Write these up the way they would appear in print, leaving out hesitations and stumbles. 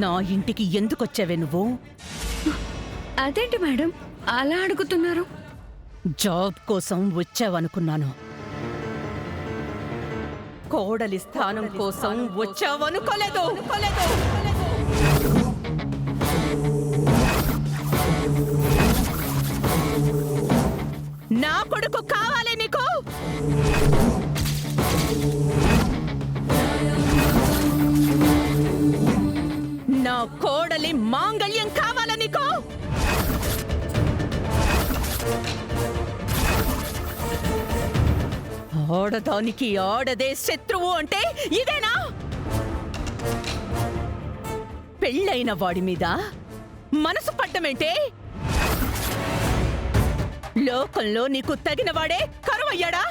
నా ఇంటికి ఎందుకొచ్చావే నువ్వు? అదేంటి మేడం అలా అడుగుతున్నారు? జాబ్ కోసం వచ్చావనుకున్నాను. కోడలి స్థానం కోసం వచ్చావనుకోలేదు. నా కొడుకు కావాలి నీకు? నా కోడలి మాంగళ్యం కావాలా నీకు? ఆడదానికి ఆడదే శత్రువు అంటే ఇదేనా? పెళ్ళైన వాడి మీద మనసు పడ్డమేంటే? లోకంలో నీకు తగినవాడే కరువయ్యాడా?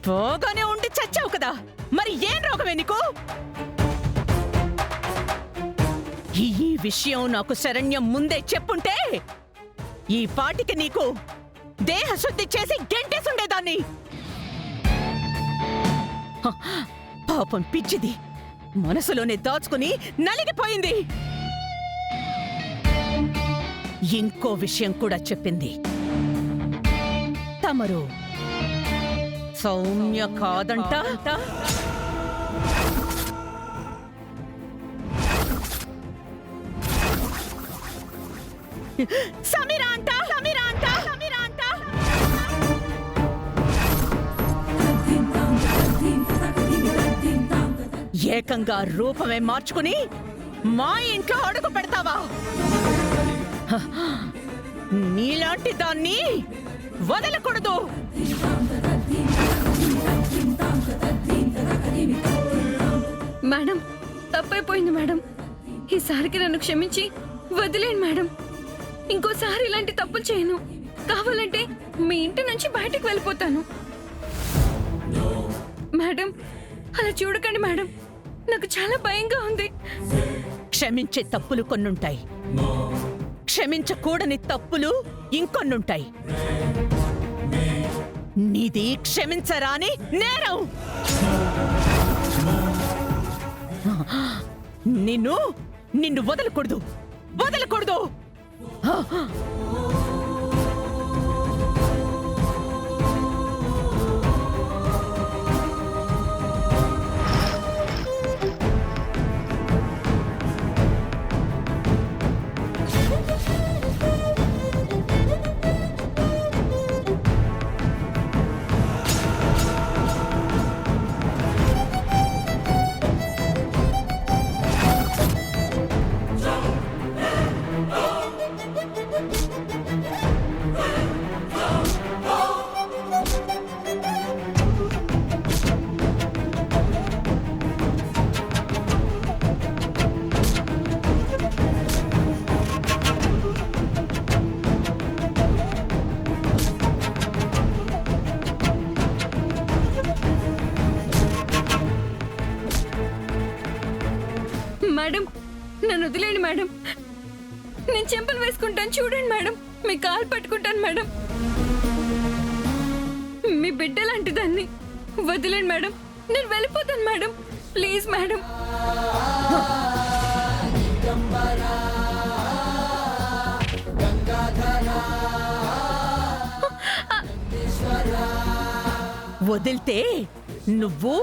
బాగానే ఉండి చచ్చావు కదా, మరి ఏం రోగమే నీకు? ఈ విషయం నాకు శరణ్యం ముందే చెప్పుంటే ఈ పాటికి నీకు దేహశుద్ధి చేసి గెంటేసుండేదాన్ని. పాపం పిచ్చిది మనసులోనే దాచుకుని నలిగిపోయింది. ఇంకో విషయం కూడా చెప్పింది. తమరు సౌమ్య కాదంట. సమీరా అంట. ఏకంగా రూపమే మార్చుకుని మా ఇంట్లో అడుగు పెడతావా? నీలాంటి దాన్ని వదలకూడదు. మేడం తప్పైపోయింది మేడం. ఈసారికి నన్ను క్షమించి వదిలేండి మేడం. ఇంకోసారి ఇలాంటి తప్పులు చేయను. కావాలంటే మీ ఇంటి నుంచి బయటకు వెళ్ళిపోతాను. మేడం అలా చూడకండి మేడం, నాకు చాలా భయంగా ఉంది. క్షమించే తప్పులు కొన్నుంటాయి, క్షమించకూడని తప్పులు ఇంకొన్నుంటాయి. నీది క్షమించరాని నేరం. నిన్ను వదలకూడదు. మేడం నన్ను వదిలేండి మేడం. నేను చెంపలు వేసుకుంటాను చూడండి మేడం. మీ కాలు పట్టుకుంటాను మేడం. మీ బిడ్డ లాంటి దాన్ని వదిలేండి మేడం. నేను వెళ్ళిపోతాను మేడం. Please madam. వదిలితే నువ్వు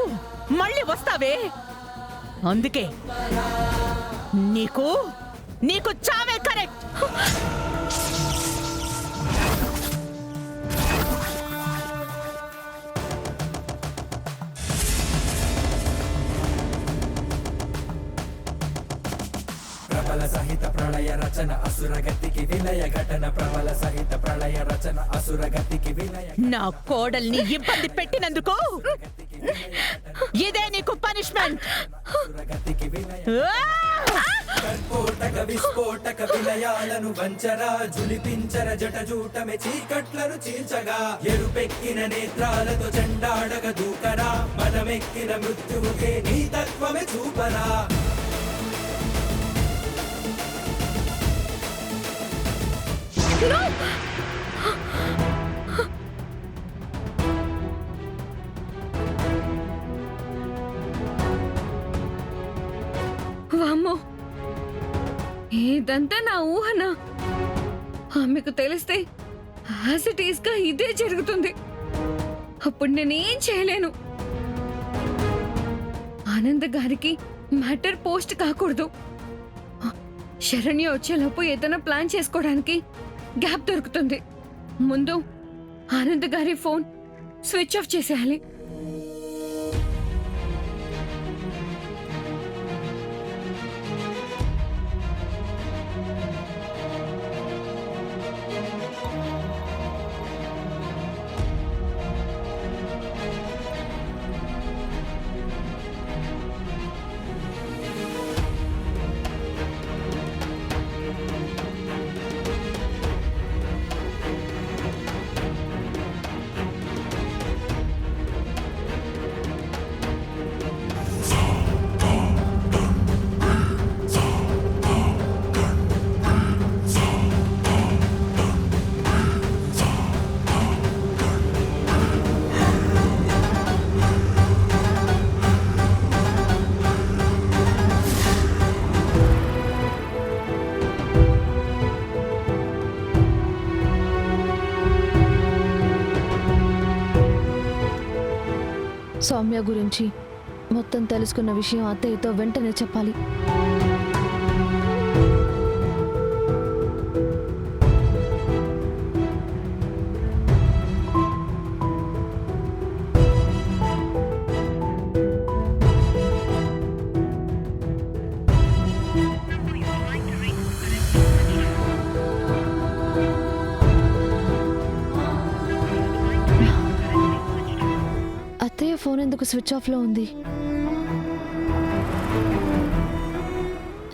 మళ్ళీ వస్తావే. అందుకే నీకు చావే కరెక్ట్. ప్రబల సహిత ప్రళయ రచన అసురగతికి విలయ ఘటన. ప్రబల సహిత ప్రళయ రచన అసురగతికి విలయ. నా కోడల్ని ఇబ్బంది పెట్టినందుకు ఇదే నీకు పనిష్మెంట్. కర్కోటక విస్ఫోటక విలయాలను వంచరా, జులిపించర జటజూటమే చీకట్లను చీల్చగా. ఎరుపెక్కిన నేత్రాలతో చెండాడగ దూకరా, మనమెక్కిన మృత్యువుకే నీ తత్వమే చూపరా. ఇదంతా నా ఊహనా? ఆమెకు తెలిస్తే యాజ్ ఇట్ ఈస్ గా ఇదే జరుగుతుంది. అప్పుడు నేనేం చేయలేను. ఆనంద్ గారికి మ్యాటర్ పోస్ట్ కాకూడదు. శరణ్య వచ్చేలోపు ఏదైనా ప్లాన్ చేసుకోవడానికి గ్యాప్ దొరుకుతుంది. ముందు ఆనంద్ గారి ఫోన్ స్విచ్ ఆఫ్ చేసేయాలి. సౌమ్య గురించి మొత్తం తెలుసుకున్న విషయం అత్తయ్యతో వెంటనే చెప్పాలి. అత్తయ్య ఫోన్ ఎందుకు స్విచ్ ఆఫ్లో ఉంది?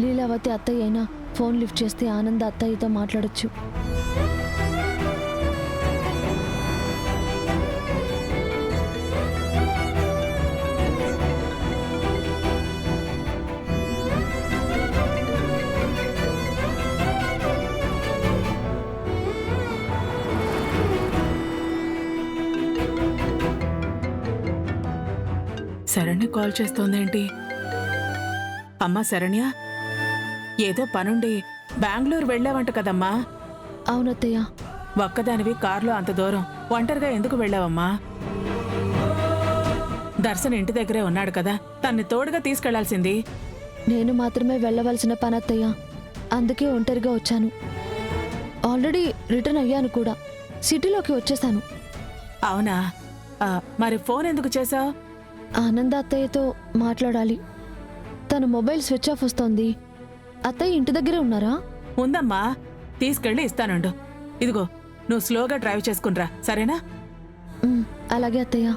లీలావతి అత్తయ్య అయినా ఫోన్ లిఫ్ట్ చేస్తే ఆనంద్ అత్తయ్యతో మాట్లాడొచ్చు. శరణ్య కాల్ చేస్తోందేంటి? అమ్మా శరణ్య, ఏదో పనుండి బెంగళూరు వెళ్ళావంట కదమ్మా? అవునత్తయ్య. ఒక్కదానివి కారులో అంత దూరం ఒంటరిగా ఎందుకు వెళ్ళావమ్మా? దర్శన్ ఇంటి దగ్గరే ఉన్నాడు కదా, తన్ని తోడుగా తీసుకెళ్లాల్సింది. నేను మాత్రమే వెళ్ళవలసిన పని అత్తయ్య, అందుకే ఒంటరిగా వచ్చాను. ఆల్రెడీ రిటర్న్ అయ్యాను కూడా, సిటీలోకి వచ్చేసాను. అవునా? మరి ఫోన్ ఎందుకు చేశావు? ఆనంద అత్తయ్యతో మాట్లాడాలి. తన మొబైల్ స్విచ్ ఆఫ్ వస్తోంది. అత్తయ్య ఇంటి దగ్గరే ఉన్నారా? ఉందమ్మా, తీసుకెళ్ళి ఇస్తానుండు. ఇదిగో, నువ్వు స్లోగా డ్రైవ్ చేసుకునిరా, సరేనా? అలాగే అత్తయ్య.